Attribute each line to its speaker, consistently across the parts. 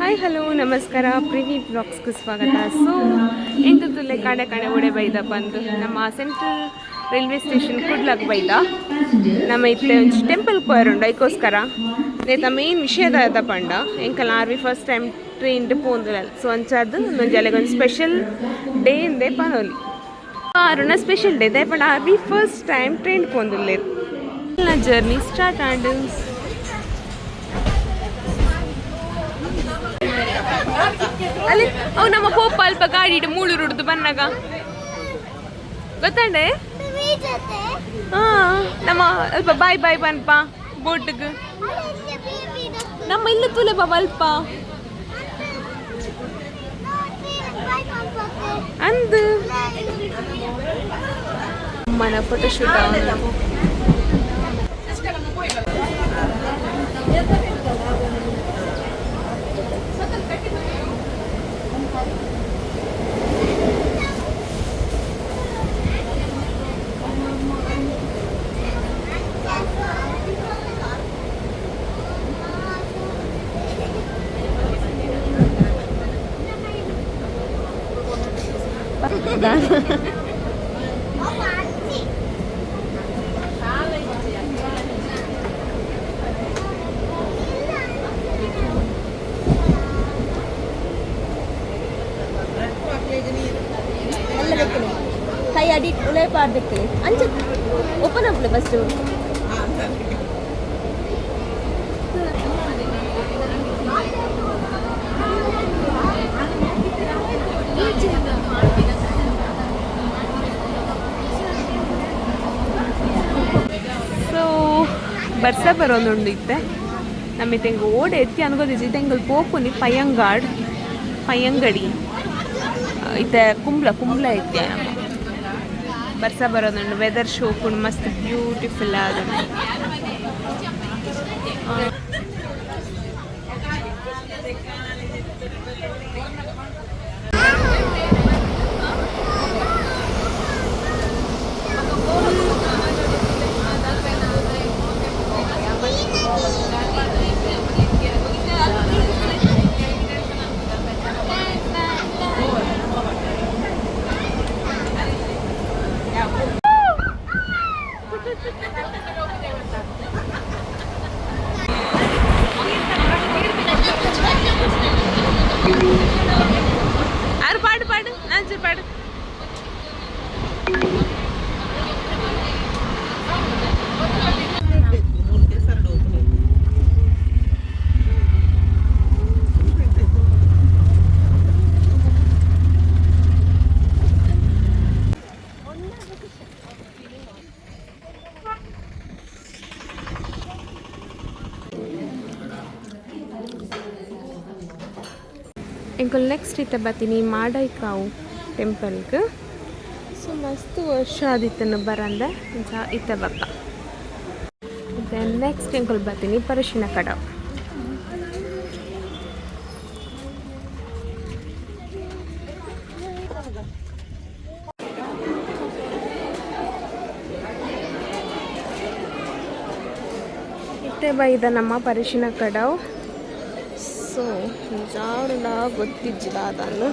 Speaker 1: Hi hello ನಮಸ್ಕಾರ ಪ್ರೀತಿ ಬ್ಲಾಗ್ಸ್ಗೆ ಸ್ವಾಗತ. So ಎಂಟುತ್ತುಲೆ ಕಾಡೆ ಕಾಡೆ ಓಡೆ ಬೈದ ಬಂದು ನಮ್ಮ ಸೆಂಟ್ರಲ್ ರೈಲ್ವೆ ಸ್ಟೇಷನ್ ಕುಡ್ಲಕ್ಕೆ ಬೈದ ನಮ್ಮ ಇತ್ತೆ ಒಂಚು ಟೆಂಪಲ್ ಪೋಯರುಂಡು ಅದಕ್ಕೋಸ್ಕರ ನೇತ ಮೇನ್ ವಿಷಯದ ಪಂಡ ಎಂಕಲ್ ಆರ್ವಿ ಫಸ್ಟ್ ಟೈಮ್ ಟ್ರೈನ್ ಪೋಂದುಲ್ಲ. ಸೊ ಅಂಚದು ಒಂದು ಸ್ಪೆಷಲ್ ಡೇ ಇಂದೇ ಪನೋಲಿ ಆರುನ ಸ್ಪೆಷಲ್ ಡೇ ದಯಪಂಡ ಆರ್ವಿ ಫಸ್ಟ್ ಟೈಮ್ ಟ್ರೈನ್ ಪೋಂದುಲ್ಲೇರು ಜರ್ನಿ ಸ್ಟಾರ್ಟ್ ಆಂಡ್ ಅಲ್ಲಿ ಅವು ನಮ್ಮ ಹೋಪ ಅಲ್ಪ ಗಾಡಿ ಇಟ್ಟು ಮೂಳೂರು ಹಿಡ್ದು ಬನ್ನಾಗ ಗೊತ್ತಂಡೆ ನಮ್ಮ ಅಲ್ಪ ಬಾಯ್ ಬಾಯ್ ಬನ್ಪ ಬೋಟ್ಗೆ ನಮ್ಮ ಇಲ್ಲ ತುಲೆ ಬಾಬಾ ಅಲ್ಪ ಅಂದು ಅಮ್ಮನ ಫೋಟೋಶೂಟ್ ಕೈ ಅಡಿ ಉಳೆ ಪಾಡ್ದಕ್ಕೆ ಅಂಚೆ ಓಪನ್ ಆಗ್ಬಿಡು ಫಸ್ಟ್ ಸೊ ಬರ್ಸ ಬರೋದು ಇತ್ತೆ ನಮ್ಮ ತೆಂಗು ಓಡೆ ಎತ್ತಿ ಅನ್ಕೋದಿದ್ದು ತೆಂಗಲ್ ಪೋಪುನಿ ಪಯ್ಯಂಗಡಿ ಇತ್ತೆ ಕುಂಬ್ಳ ಐತೆ ಬರ್ಸ ಬರೋದುಂಡು ವೆದರ್ ಶೋ ಕೂಡ ಮಸ್ತ್ ಬ್ಯೂಟಿಫುಲ್ ಆದ பாடு நான் பாடு इंको नेक्स्ट इतना बत्ती माडईकाव टेंपल सो मस्त वर्ष आदितन बरंद इत बक्का नेक्स्ट इंको बत्ती परशिन कड़व इतने बैद नम्म परशिन कड़व ಸೊ ಜಾರುಡ ಗೊತ್ತಿಜ್ಜಿದ ಅದನ್ನು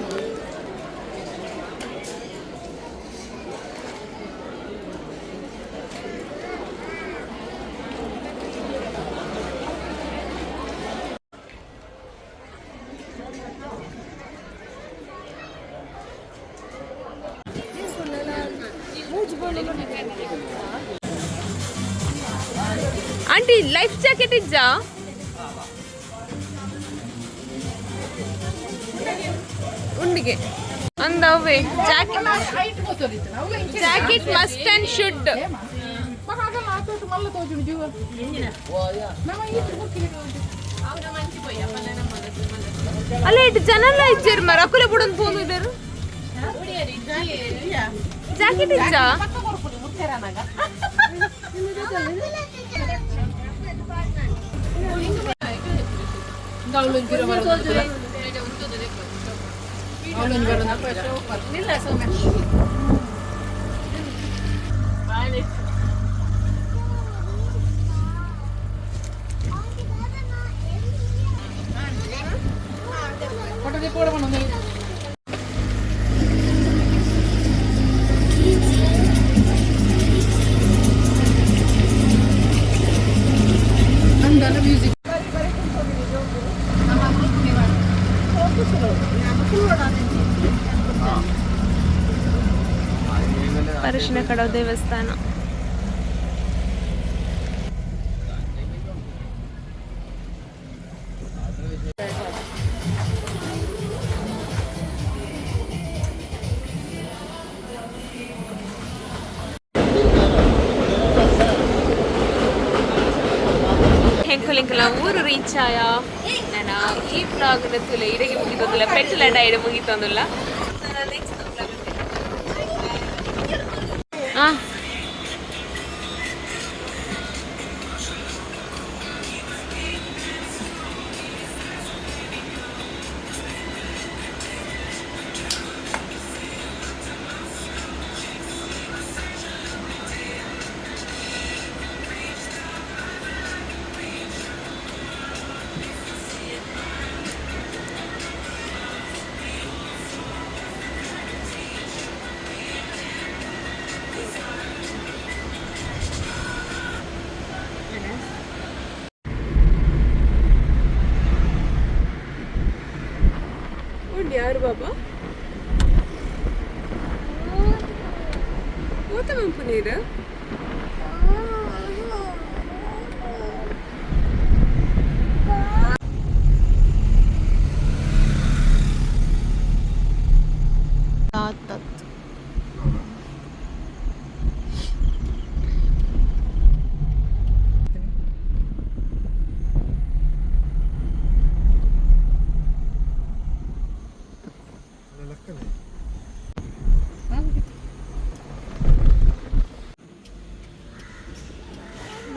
Speaker 1: ಆಂಟಿ ಲೈಫ್ ಜಾಕೆಟ್ ಇಜ್ಜಾ ಉಂಡಿಗೆ ಅಂದವೆ ಜಾಕೆಟ್ ಮಸ್ಟ್ ಅಂಡ್ ಶುಡ್ ಅಲ್ಲ ಇಟ್ಟು ಜನಲ್ಲ ಇಚ್ಚಾರು ಮರ ಅಕ್ಕಲೆ ಬಿಡೋದು ಹೋಗಿದ್ದಾರೆ ಜಾಕೆಟ್ ಇಚ್ಚಾ ಪರಶಿನ ದೇವಸ್ಥಾನ. ಹೆಂಕುಲಿಂಕಲ ಊರು ರೀಚ್ ಆಯ ನಾನು ಈ ಬ್ಲಾಗ್ ತುಲ ಇಡಗೆ ಮುಗಿತಂದಿಲ್ಲ ಪೆಟ್ಟಲ ಡೈಡ್ ಮುಗಿತಂದಿಲ್ಲ ಯಾರು ಬಾಬಾ ಓತ ಮಂಪು ನೀರು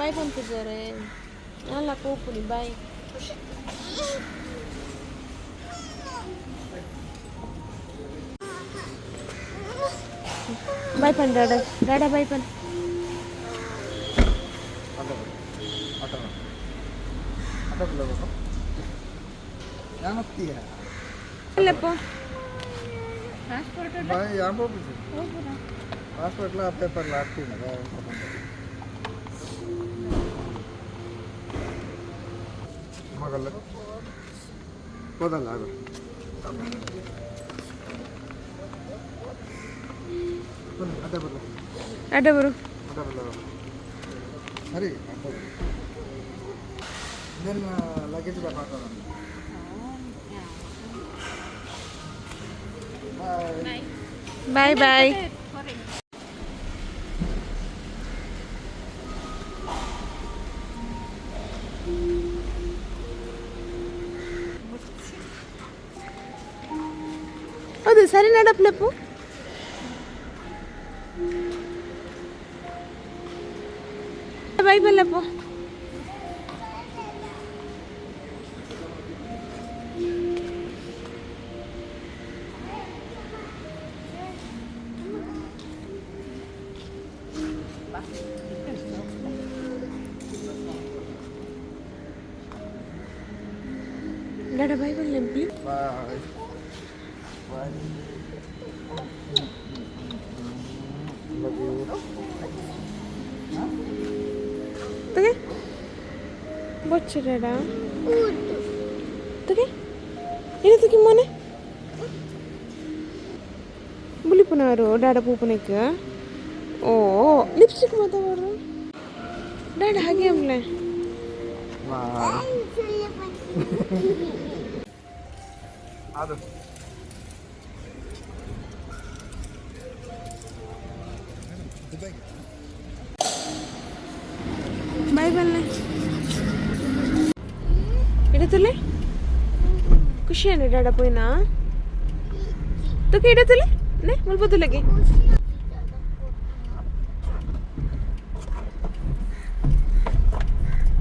Speaker 1: Bye పంపించారే అలా కోపుని బాయ్ బాయ్ పని డాడా డాడా బాయ్ పని ಅಲ್ಲಪ್ಪ
Speaker 2: ಪಾಸ್ಪೋರ್ಟ್ಲ ಪೇಪರ್ಲ ಹಾಕ್ತೀನಿ ಮಗಲ್ಲ ಹೋದಲ್ಲ ಆಗ
Speaker 1: ಅಡ್ಡ ಬರು
Speaker 2: ಸರಿ ದೆನ್ ಲಗೇಜ್ ಬ್ಯಾಕ್ ಹಾಕೋಣ
Speaker 1: ಬಾಯ್ ಬಾಯ್ ಹೌದು ಸರಿ ನಡಪ್ಲಪ್ಪು ಬಾಯ್ ಬಲ್ಲಪ್ಪು Dada bye bye Lempi.
Speaker 2: Bye. Bye. Love you.
Speaker 1: Tuke? Bocce dada. Tuke? Ini tuke mana? Beli penaruh dada pupu nika. Oh, lipstick mata baru. Dada hagi amle.
Speaker 2: Bye. ಅದು
Speaker 1: ಬಾಯ್ ಬಲ್ಲೆ ಇಡತಲೆ ಖುಷಿಯಾನೆ ಡಾಡಾ ಪೋಯ್ನಾ ತುಕೆ ಇಡತಲೆ ನೆ ಮುಲ್ಪತುಲೆಗೆ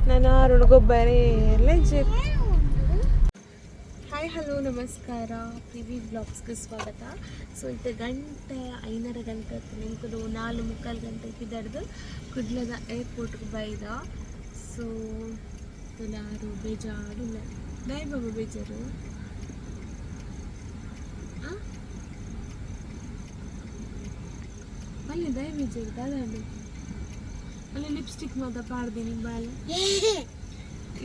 Speaker 1: ನಾನು Arun ಗೊಬ್ಬರೆ ಲೆಜೆ hi hello ನಮಸ್ಕಾರ privy ಬ್ಲಾಗ್ಸ್ಗೆ ಸ್ವಾಗತ. So ಇದು ಗಂಟೆ 5:30 ಗಂಟೆ ನಿಂಕಲು 4:45 ಗಂಟೆಗೆ ದಡ್ದು ಕುಡ್ಲದ ಏರ್ಪೋರ್ಟ್ಗೆ ಬೈದ. ಸೊ ತುಲಾರು ಬೇಜಾರು ಇಲ್ಲ ಬಾಯ್ ಬಾಬಾ ಬೇಜಾರು ಅಲ್ಲಿ ದಯವಿಟ್ಟು ಅದಂಡು ಅಲ್ಲಿ ಲಿಪ್ಸ್ಟಿಕ್ ಮಾತ್ರ ಪಾಡ್ದೀನಿ ಬಾಳೆ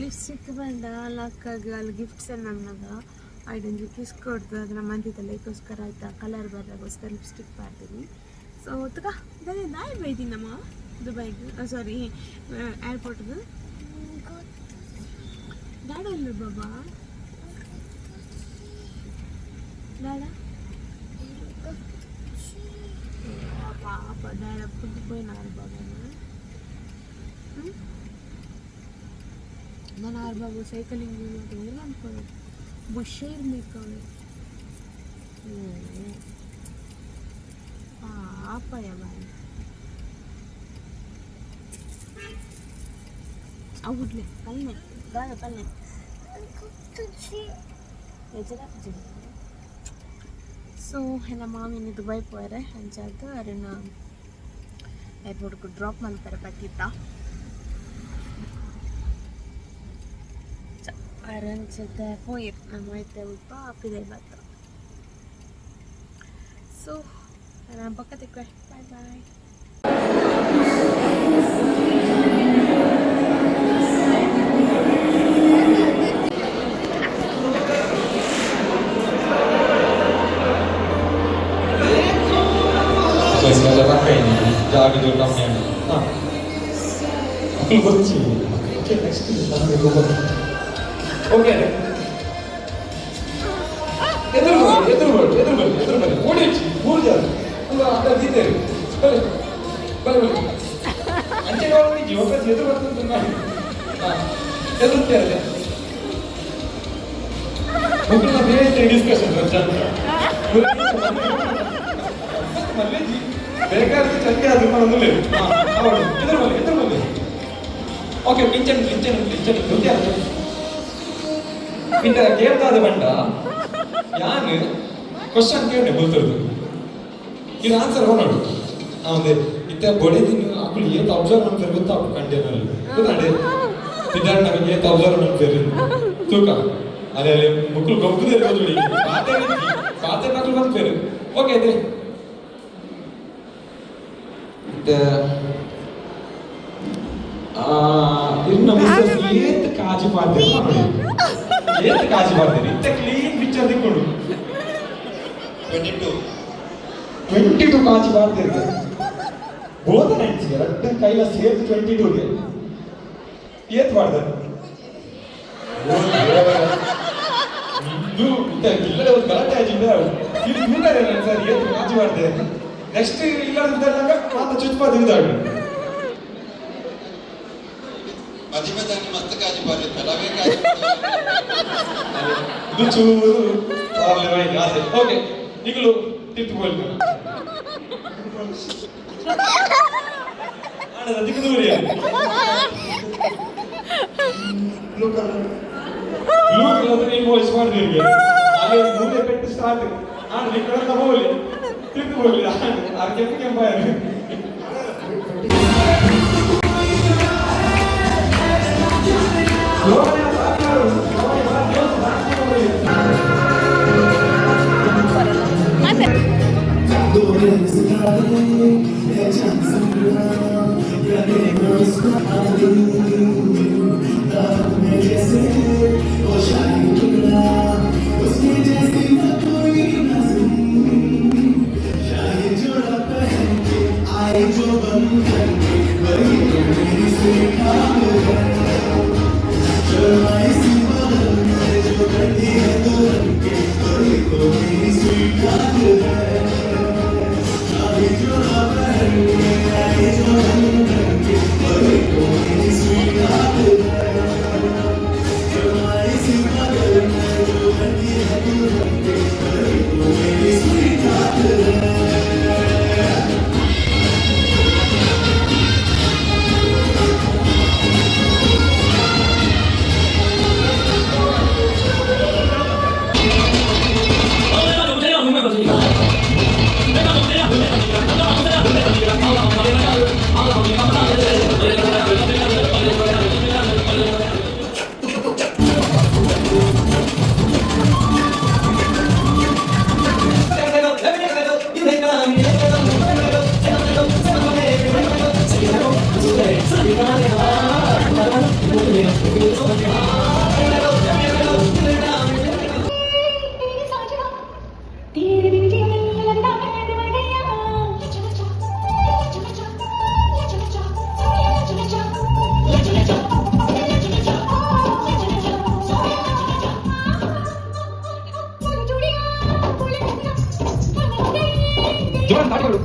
Speaker 1: ಲಿಪ್ಸ್ಟಿಕ್ ಬಂದ ಲಕ್ಕಾಗ ಅಲ್ಲಿ ಗಿಫ್ಟ್ಸ್ ನನ್ನದ ಐಡೊಂದು ಕಿಸ್ ಕೊಡ್ತು ಅದನ್ನ ಮಂದಿದ್ದಲ್ಲ ಇದಕ್ಕೋಸ್ಕರ ಆಯ್ತಾ ಕಲರ್ ಬರೋಕ್ಕೋಸ್ಕರ ಲಿಪ್ಸ್ಟಿಕ್ ಪಾಡ್ತೀನಿ ಸೊ ತಗ ದಾಯಿ ಬೈತೀನಿ ನಮ್ಮ ದುಬೈಗೆ ಸಾರಿ ಏರ್ಪೋರ್ಟ್ಗೆ ದಾಡ ಇಲ್ಲ ಬಾಬಾ ದಾಡ పాప డాడీ అప్పుకుపోయినారు బాబు మన బాబు సైకిలింగ్ అనుకోండి బుషేర్ మీకు పాపయ్య బాయ్ అవుట్లే పల్లె బాగా పల్లె ಸೊ ಎಲ್ಲ ಮಾವಿನ ದುಬೈ ಪೋರೆ ಅಂಚಾದ ಅರನ್ನ ಏರ್ಪೋರ್ಟ್ಗೆ ಡ್ರಾಪ್ ಮಾಡ್ತಾರೆ ಬಟ್ಟಿದ್ದ ಅರಂಚದ ಹೋಯ್ತು ನಮ್ಮ ಐತೆ ಉಲ್ಪ ಅಪ್ಪಿದೆ ಬತ್ತ ಸೊ ನಾನು ಪಕ್ಕ ತೆಕ್ವೆ ಬಾಯ್ ಬಾಯ್
Speaker 3: ಜಾಗ ಕಮ್ಮಿ ಹಾಂ ಗೊತ್ತಿ ಓಕೆ ನೆಕ್ಸ್ಟ್ ಓಕೆ ಎದುರು ಬನ್ನಿ ಓಡಿ ಮೂರು ಜನ ಅಲ್ಲ ಅದಿದ್ದೇವೆ ಬನ್ನಿ ಬನ್ನಿ ಅಂಚೆ ಜೀವಕ ಎದುರು ಬರ್ತದೆ ಮಾಡಿ ಹಾಂ ಎದುರುತ್ತೇವೆ ಮಕ್ಕಳನ್ನ ಬೇರೆ ಡಿಸ್ಕಷನ್ ಮళ్ళీ ಬೇಕಾದ್ರೆ ಚಂದ ಅದು ಮಾಡೋದು ಎದುರು ಬನ್ನಿ ಓಕೆ ಪಿಂಚನ್ ಗೊತ್ತಾದ ಇಂತ ಕೇಳ್ತಾದ ಬಂಡ ಯಾನ್ ಕ್ವಶನ್ ಕೇಳಿ ಬೋಲ್ತಿರೋದು ಇದು ಆನ್ಸರ್ ನೋಡು ಅದೇ ಇತ್ತ ಬೊಡೆದಿನ ಅಕ್ಕಳು ಏತ್ ಅಬ್ಸರ್ವ್ ಮಾಡ್ತಾರೆ ಗೊತ್ತಾ ಕಂಟೇನಲ್ಲಿ ಗೊತ್ತಾಡೆ ಸಿದ್ಧಾರ್ಥ ನಮಗೆ ಏತ್ ಅಬ್ಸರ್ವ್ ಮಾಡ್ತಾರೆ ತೂಕ ಅದೇ ಅಲ್ಲಿ ಮಕ್ಕಳು ಗೊಬ್ಬದೇ ಇರೋದು ಪಾತೆ ಮಕ್ಕಳು ಬಂದ್ತಾರೆ ಓಕೆ ಅದೇ ಇನ್ನು ಏತ್ ಕಾಜಿ ಪಾಡ್ತೀರಿ ಇಂತ ಕ್ಲೀನ್ ಪಿಕ್ಚರ್ ತಿಕ್ಕೊಂಡು 22 ಕಾಜಿ ಪಾಡ್ತೀರಿ ಬೋಧ ನೆನ್ಸಿಗೆ ಎರಡು ಕೈಲ ಸೇರ್ದು 22ಗೆ ಏತ್ ಮಾಡ್ತಾರೆ ಇಲ್ಲದೆ ಒಂದು ಗಲಾಟೆ ಆಗಿದೆ ಇದು ಮುಂದೆ ಸರ್ ಏತ್ ಕಾಜಿ ಮಾಡ್ತಾರೆ ನೆಕ್ಸ್ಟ್ ಇಲ್ಲದಾಗ ಮಾತ್ರ ಚುಚ್ಪಾದ ಇದ್ದಾಳೆ
Speaker 4: ಮದಿಮೆದಾಗಿ ಮತ್ತೆ ಕಾಜಿ ಬಾರಿ ತಲವೇ ಕಾಜಿ
Speaker 3: ಇದು ಚೂರು ಅದೇ ಓಕೆ ಈಗಲೂ ತಿಳ್ಕೊಳ್ಳಿ ಅದಕ್ಕೆ ದೂರಿ ಬ್ಲೂ ಕಲರ್ ನೀವು ವಾಯ್ಸ್ ಮಾಡಿದ್ರಿ ಹಾಗೆ ಮೂಲೆ ಪೆಟ್ಟು ಸ್ಟಾರ್ಟ್ ನಾನು ಈ ಕಡೆ ಹೋಗಲಿ ತಿಳ್ಕೊಳ್ಳಿ ಆ ಕೆಂಪಾಯ
Speaker 5: You're
Speaker 3: ജോൺ പാട്ട് പാടൂ.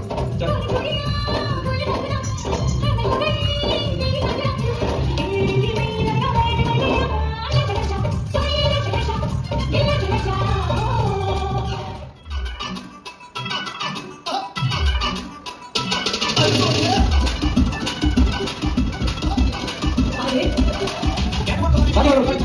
Speaker 3: പാട്ട് പാടൂ.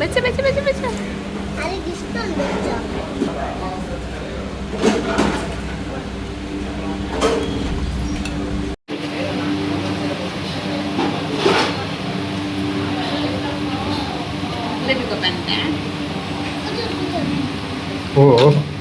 Speaker 1: വെച്ച വെച്ച വെച്ച വെച്ച
Speaker 2: Oh.